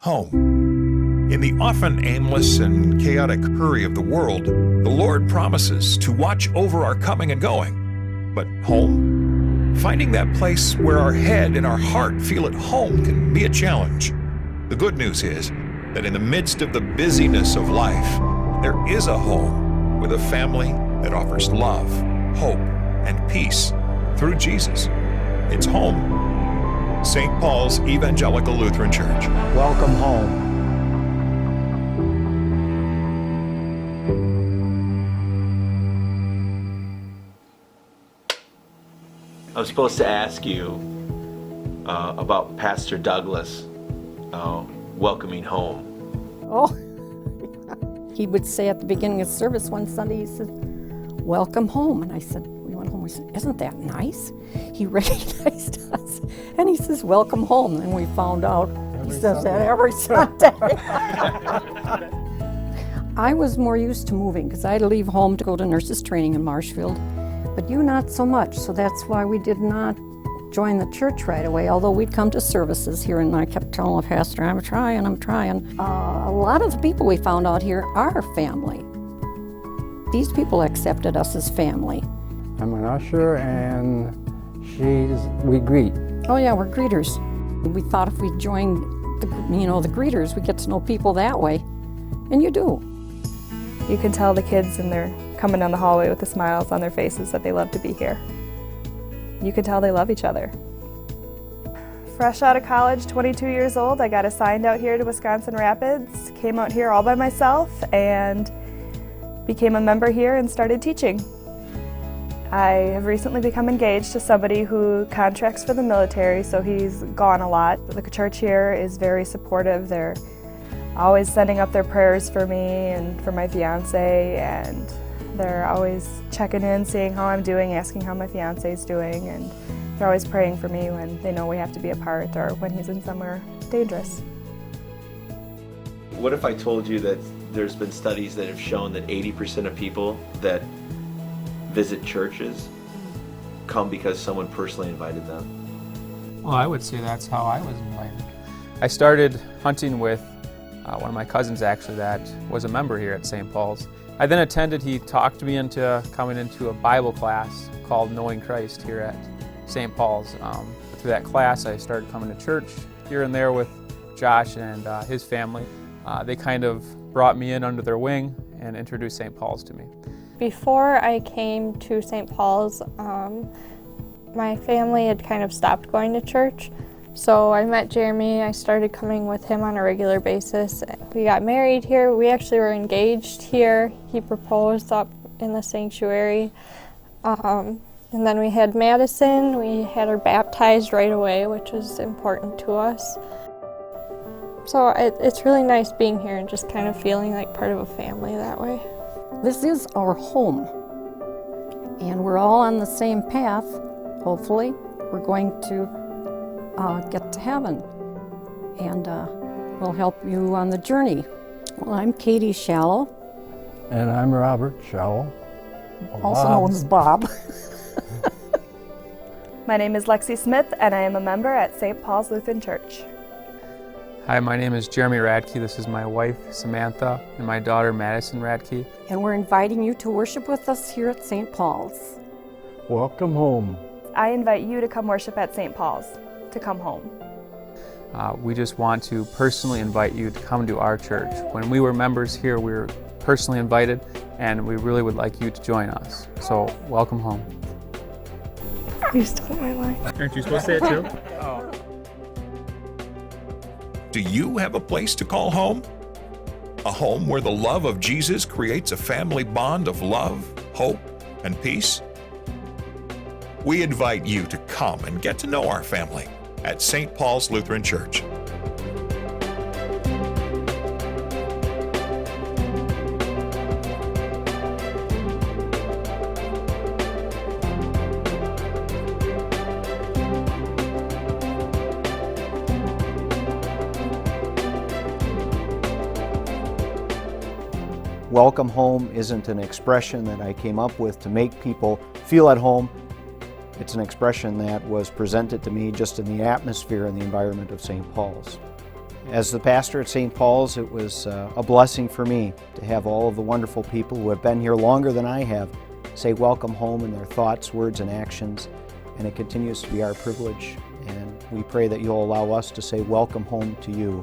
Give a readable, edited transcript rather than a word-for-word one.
Home. In the often aimless and chaotic hurry of the world, the Lord promises to watch over our coming and going. But home? Finding that place where our head and our heart feel at home can be a challenge. The good news is that in the midst of the busyness of life, there is a home with a family that offers love, hope, and peace through Jesus. It's home. St. Paul's Evangelical Lutheran Church. Welcome home. I was supposed to ask you about Pastor Douglas welcoming home. Oh, he would say at the beginning of service one Sunday, he said, "Welcome home." And I said, we went home, we said, "Isn't that nice?" He recognized us and he says, "Welcome home." And we found out he says that every Sunday. I was more used to moving because I had to leave home to go to nurses training in Marshfield, but you not so much. So that's why we did not join the church right away, although we'd come to services here, and I kept telling the pastor, I'm trying. A lot of the people we found out here are family. These people accepted us as family. I'm an usher, and we greet. Oh yeah, we're greeters. We thought if we joined the greeters, we'd get to know people that way, and you do. You can tell the kids, and they're coming down the hallway with the smiles on their faces, that they love to be here. You can tell they love each other. Fresh out of college, 22 years old, I got assigned out here to Wisconsin Rapids, came out here all by myself and became a member here and started teaching. I have recently become engaged to somebody who contracts for the military, so he's gone a lot. The church here is very supportive. They're always sending up their prayers for me and for my fiance, and they're always checking in, seeing how I'm doing, asking how my fiance's doing, and they're always praying for me when they know we have to be apart or when he's in somewhere dangerous. What if I told you that there's been studies that have shown that 80% of people that visit churches come because someone personally invited them? Well, I would say that's how I was invited. I started hunting with one of my cousins, actually, that was a member here at St. Paul's. I then attended, he talked me into coming into a Bible class called Knowing Christ here at St. Paul's. Through that class, I started coming to church here and there with Josh and his family. They kind of brought me in under their wing and introduced St. Paul's to me. Before I came to St. Paul's, my family had kind of stopped going to church. So I met Jeremy, I started coming with him on a regular basis. We got married here, we actually were engaged here. He proposed up in the sanctuary. And then we had Madison, we had her baptized right away, which was important to us. So it's really nice being here and just kind of feeling like part of a family that way. This is our home, and we're all on the same path. Hopefully, we're going to get to heaven, and we'll help you on the journey. Well, I'm Katie Shallow. And I'm Robert Shallow. Also known as Bob. My name is Lexi Smith, and I am a member at St. Paul's Lutheran Church. Hi, my name is Jeremy Radke. This is my wife, Samantha, and my daughter, Madison Radke. And we're inviting you to worship with us here at St. Paul's. Welcome home. I invite you to come worship at St. Paul's, to come home. We just want to personally invite you to come to our church. When we were members here, we were personally invited, and we really would like you to join us. So, welcome home. You stole my line. Aren't you supposed to say it too? Do you have a place to call home? A home where the love of Jesus creates a family bond of love, hope, and peace? We invite you to come and get to know our family at St. Paul's Lutheran Church. Welcome home isn't an expression that I came up with to make people feel at home. It's an expression that was presented to me just in the atmosphere and the environment of St. Paul's. As the pastor at St. Paul's, it was a blessing for me to have all of the wonderful people who have been here longer than I have say welcome home in their thoughts, words, and actions. And it continues to be our privilege. And we pray that you'll allow us to say welcome home to you